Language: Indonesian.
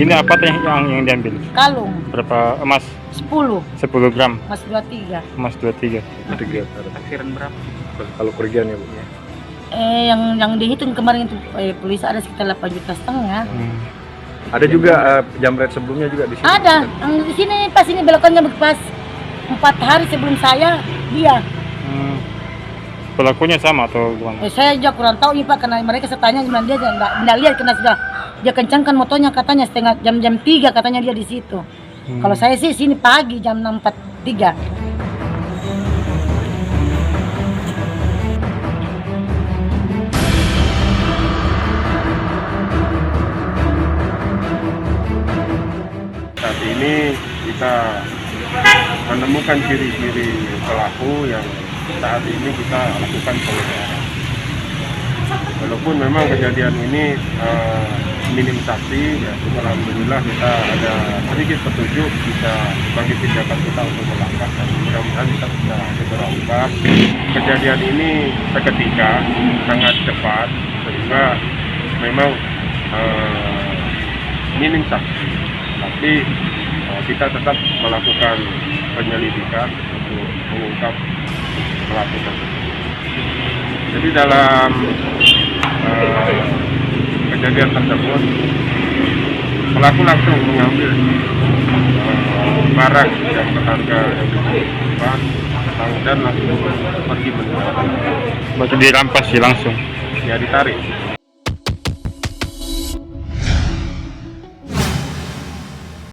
Ini apa teh yang diambil? Kalung Berapa emas? 10, 10 gram. Mas 23. Emas 23. Taksiran berapa kalau kerugiannya, Bu? Yang dihitung kemarin itu polisi ada sekitar 8,5 juta. Ada juga jamret sebelumnya juga di sini. Ada, yang di sini pas ini belokannya pas 4 hari sebelum saya dia. Pelakunya sama atau gimana? Saya juga kurang tahu nih Pak, karena mereka setanya cuma dia nggak lihat karena sudah dia kencangkan motornya katanya setengah jam 3 katanya dia di situ. Kalau saya sih sini pagi jam 6.43. Saat ini kita menemukan ciri-ciri pelaku yang saat ini kita lakukan pengejaran. Walaupun memang kejadian ini minim saksi, ya alhamdulillah kita ada sedikit petunjuk bisa bagi tindakan kita untuk melangkah dan mudah-mudahan kita bisa segera ungkap. Kejadian ini seketika sangat cepat sehingga memang minim saksi, tapi kita tetap melakukan penyelidikan untuk mengungkap pelaku tersebut. Jadi dalam kejadian tersebut pelaku langsung mengambil barang yang berharga yang dibutuhkan dan langsung pergi meninggalkan. Berarti dirampas sih langsung. Ya ditarik.